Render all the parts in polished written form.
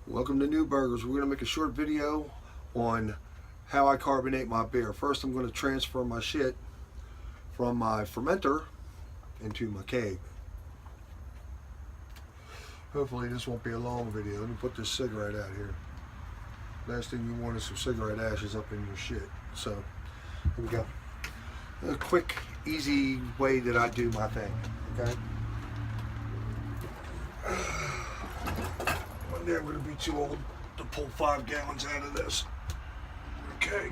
Welcome to New Burgers. We're going to make a short video on how I carbonate my beer. First, I'm going to transfer my shit from my fermenter into my keg. Hopefully this won't be a long video. Let me put this cigarette out here. Last thing you want is some cigarette ashes up in your shit. So, here we go. A quick, easy way that I do my thing, okay? One day I'm going to be too old to pull 5 gallons out of this. Okay.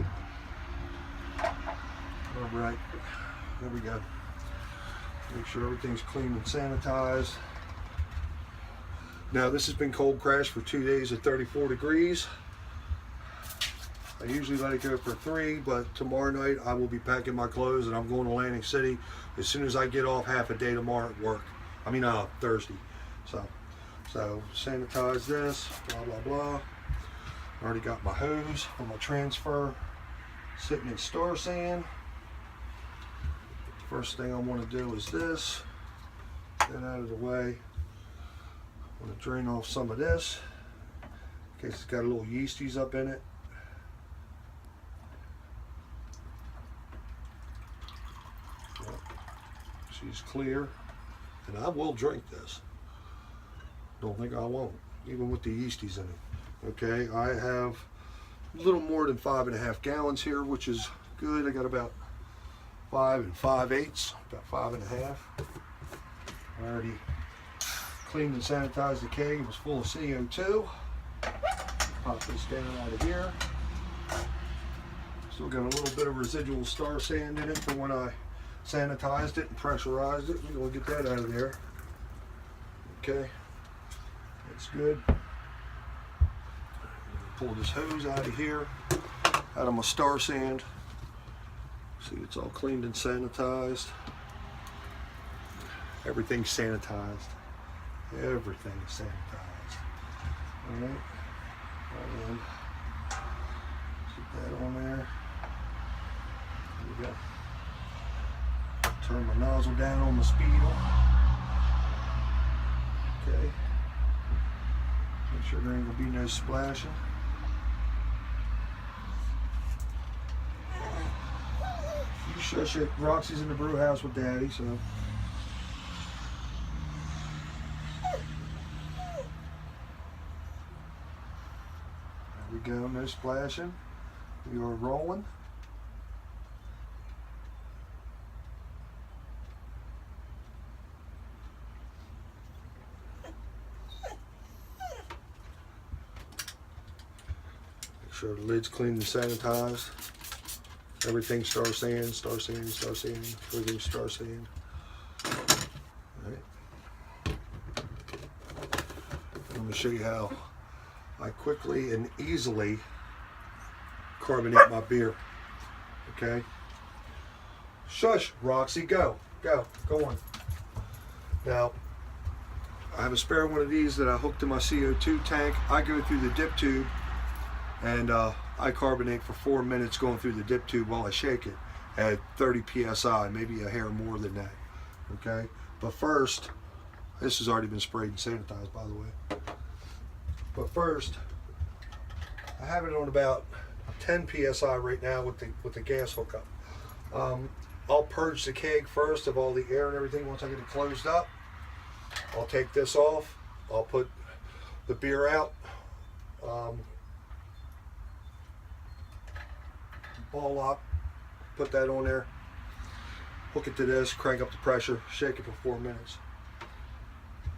Alright. There we go. Make sure everything's clean and sanitized. Now this has been cold crashed for 2 days at 34 degrees. I usually let it go for 3, but tomorrow night I will be packing my clothes and I'm going to Atlantic City as soon as I get off half a day tomorrow at work. Thursday. So sanitize this, blah, blah, blah. Already got my hose for my transfer sitting in star sand. First thing I want to do is this. Get out of the way. I want to drain off some of this in case it's got a little yeasties up in it. Yep. She's clear. And I will drink this. Don't think I won't, even with the yeasties in it. Okay, I have a little more than 5.5 gallons here, which is good. I got about 5 5/8, about 5.5. I already cleaned and sanitized the keg. It was full of CO2. Pop this down out of here. Still got a little bit of residual star sand in it from when I sanitized it and pressurized it. We're going to get that out of there. Okay, that's good. Pull this hose out of here, out of my star sand. See, it's all cleaned and sanitized. Everything's sanitized. Everything's sanitized. All right. And keep that on there. There we go. Turn my nozzle down on the speedle. Okay. Make sure there ain't gonna be no splashing. You shush it. Roxy's in the brew house with Daddy, so. There we go, no splashing. We are rolling. Make sure the lid's clean and sanitized. Everything star sand, star sand, star sand, everything star sand. Alright. I'm going to show you how I quickly and easily carbonate my beer. Okay? Shush, Roxy, go. Go. Go on. Now, I have a spare one of these that I hooked to my CO2 tank. I go through the dip tube and I carbonate for 4 minutes going through the dip tube while I shake it at 30 psi, maybe a hair more than that. Okay, but first, this has already been sprayed and sanitized, by the way. But first, I have it on about 10 psi right now with the gas hookup. I'll purge the keg first of all the air and everything. Once I get it closed up, I'll take this off. I'll put the beer out. Ball lock, put that on there, hook it to this, crank up the pressure, shake it for 4 minutes.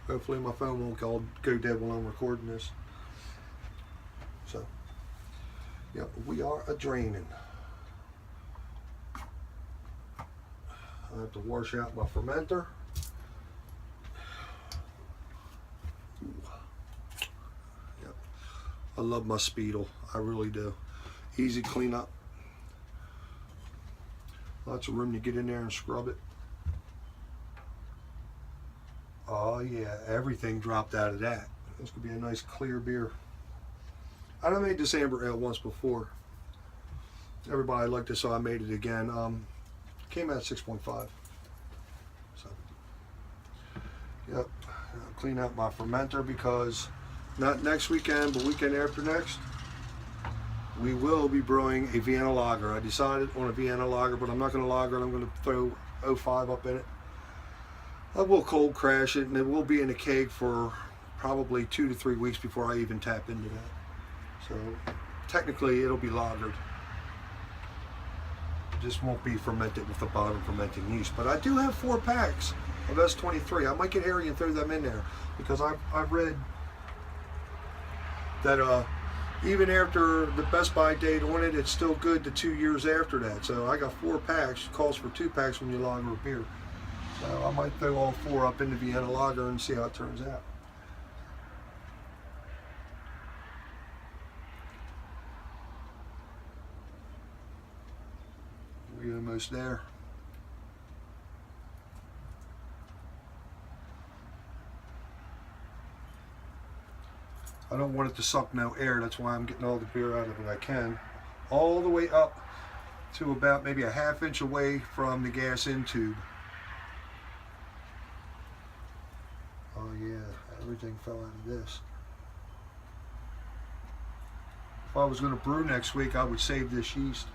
Hopefully my phone won't go dead while I'm recording this. So, yep, we are a draining. I have to wash out my fermenter. Yep. I love my speedle, I really do. Easy cleanup. Lots of room to get in there and scrub it. Oh yeah, everything dropped out of that. This could be a nice clear beer. I done made this amber ale once before. Everybody liked it, so I made it again. Came out at 6.5. So, yep. I'll clean out my fermenter because not next weekend, but weekend after next, we will be brewing a Vienna lager. I decided on a Vienna lager, but I'm not going to lager it. I'm going to throw 05 up in it. I will cold crash it, and it will be in a keg for probably 2 to 3 weeks before I even tap into that. So technically it'll be lagered. It just won't be fermented with the bottom fermenting yeast. But I do have 4 packs of S23. I might get hairy and throw them in there, because I've read that even after the Best Buy date on it, it's still good to 2 years after that. So I got 4 packs. It calls for 2 packs when you lager a beer. So I might throw all 4 up in the Vienna lager and see how it turns out. We're almost there. I don't want it to suck no air. That's why I'm getting all the beer out of it I can. All the way up to about maybe a ½ inch away from the gas in tube. Oh yeah, everything fell out of this. If I was going to brew next week, I would save this yeast.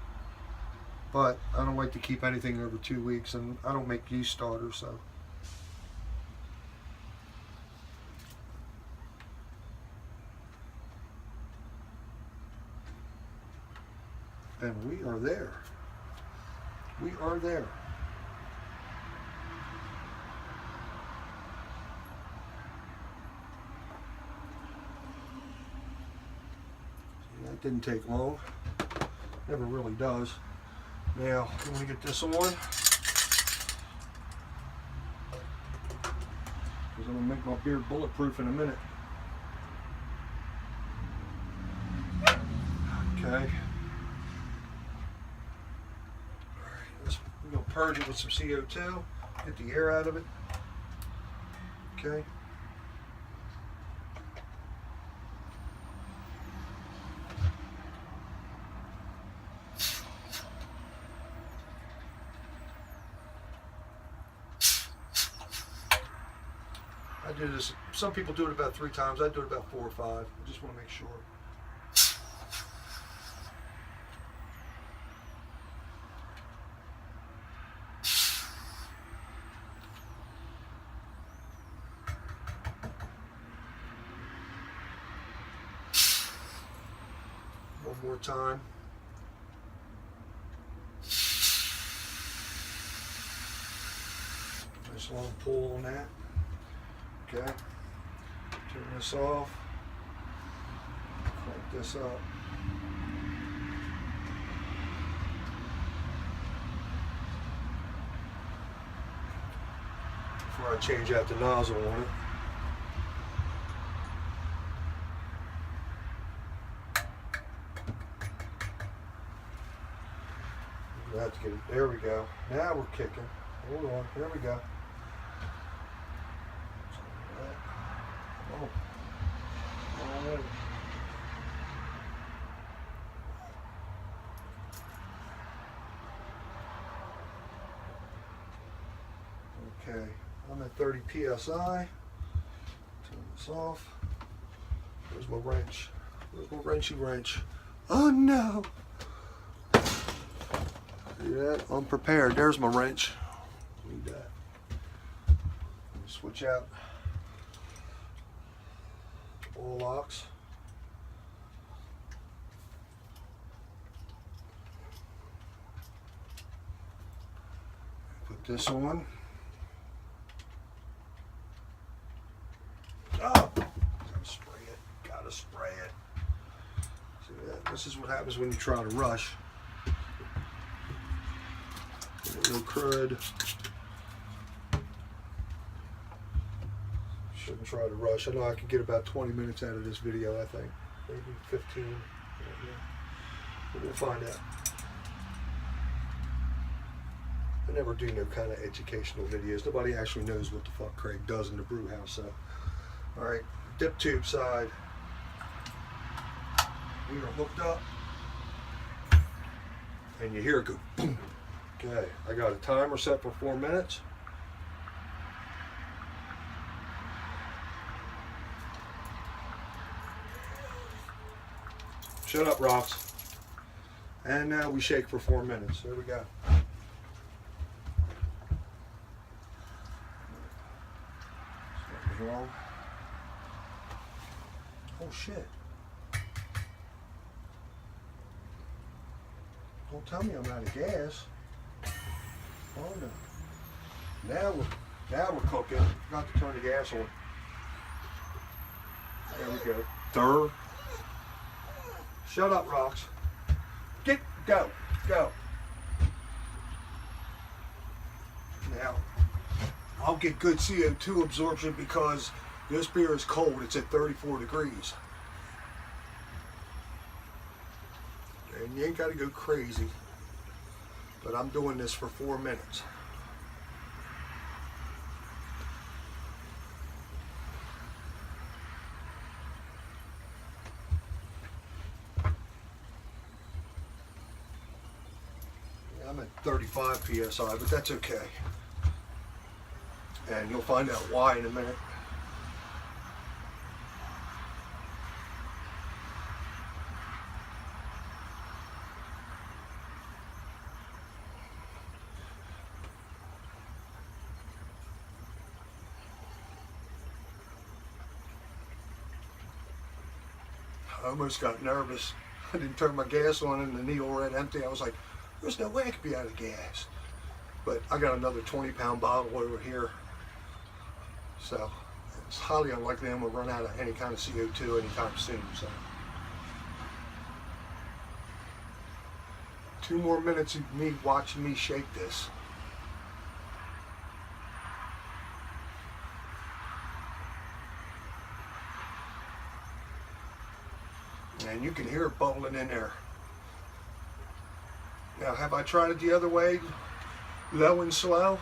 But I don't like to keep anything over 2 weeks, and I don't make yeast starters, so. And we are there. We are there. See, that didn't take long. Never really does. Now, I'm going to get this on, because I'm going to make my beer bulletproof in a minute. Okay. We're going to purge it with some CO2, get the air out of it. Okay. I do this, some people do it about 3 times, I do it about 4 or 5. I just want to make sure. One more time. Nice long pull on that. Okay, turn this off, crank this up. Before I change out the nozzle on it. We have to get it, there we go. Now we're kicking. Hold on, here we go. Okay, I'm at 30 psi. Turn this off. Where's my wrench? Where's my wrenchy wrench? Oh no! See that? I'm prepared. There's my wrench. Need that. Switch out all locks. Put this on. Oh, gotta spray it. Gotta spray it. See that? This is what happens when you try to rush. Get a little crud. Shouldn't try to rush. I know I could get about 20 minutes out of this video, I think. Maybe 15. We'll find out. I never do no kind of educational videos. Nobody actually knows what the fuck Craig does in the brew house. So, all right, dip tube side. We are hooked up, and you hear it go boom. Okay, I got a timer set for 4 minutes. Shut up, Rocks. And now we shake for 4 minutes. There we go. Something's wrong. Oh shit. Don't tell me I'm out of gas. Oh no. Now we're cooking. Forgot to turn the gas on. There we go. Third. Shut up, Rocks. Go. Now, I'll get good CO2 absorption because this beer is cold. It's at 34 degrees. And you ain't got to go crazy. But I'm doing this for 4 minutes. I'm at 35 psi, but that's okay. And you'll find out why in a minute. I almost got nervous. I didn't turn my gas on and the needle ran empty. I was like, there's no way I could be out of gas. But I got another 20-pound bottle over here. So it's highly unlikely I'm going to run out of any kind of CO2 anytime soon. So 2 more minutes of me watching me shake this. And you can hear it bubbling in there. Now, have I tried it the other way, low and slow?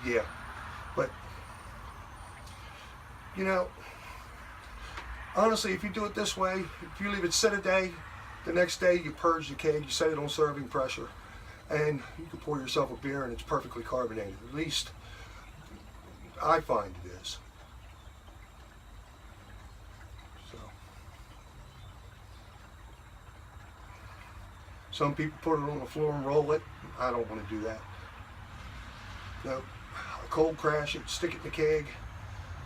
Yeah. But, you know, honestly, if you do it this way, if you leave it sit a day, the next day you purge the keg, you set it on serving pressure, and you can pour yourself a beer and it's perfectly carbonated. At least, I find it is. Some people put it on the floor and roll it. I don't want to do that. No, cold crash it, stick it in the keg,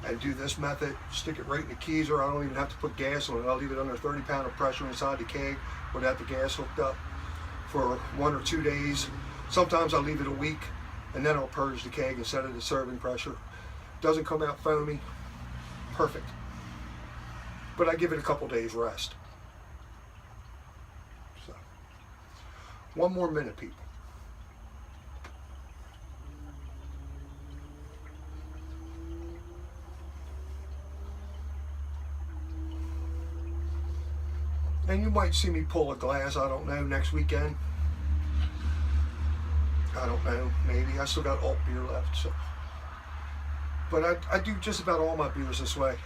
and do this method. Stick it right in the keezer. I don't even have to put gas on it. I'll leave it under 30 pound of pressure inside the keg without the gas hooked up for 1 or 2 days. Sometimes I'll leave it a week, and then I'll purge the keg and set it at serving pressure. Doesn't come out foamy. Perfect. But I give it a couple days rest. 1 more minute, people. And you might see me pull a glass, I don't know, next weekend. I don't know, maybe. I still got alt beer left. So. But I do just about all my beers this way.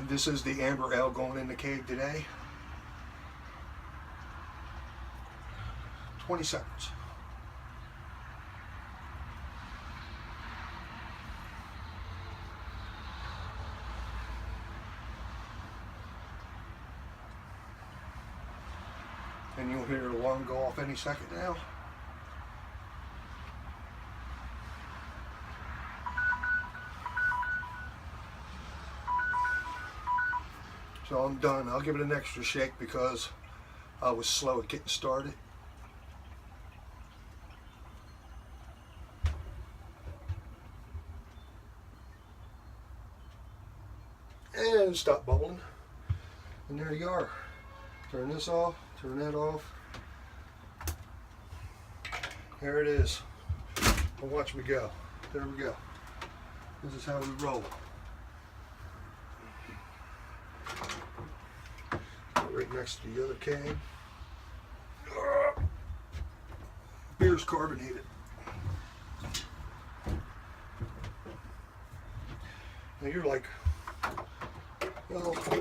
This is the amber ale going in the keg today. 20 seconds. And you'll hear the alarm go off any second now. So I'm done. I'll give it an extra shake because I was slow at getting started. And stop bubbling. And there you are. Turn this off, turn that off. There it is. Well, watch me go. There we go. This is how we roll. Right next to the other keg. Beer's carbonated. Now you're like, well, are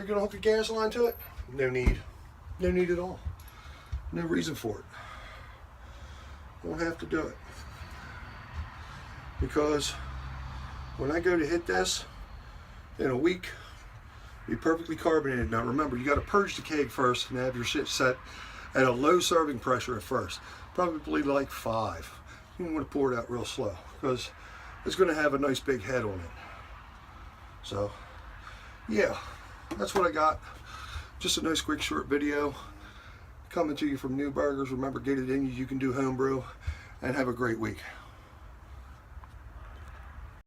you gonna hook a gas line to it? No need. No need at all. No reason for it. won't have to do it. Because when I go to hit this in a week, be perfectly carbonated. Now remember, you got to purge the keg first and have your shit set at a low serving pressure at first. Probably like 5. You want to pour it out real slow because it's going to have a nice big head on it. So, yeah, that's what I got. Just a nice quick short video coming to you from New Burgers. Remember, get it in you. You can do homebrew, and have a great week.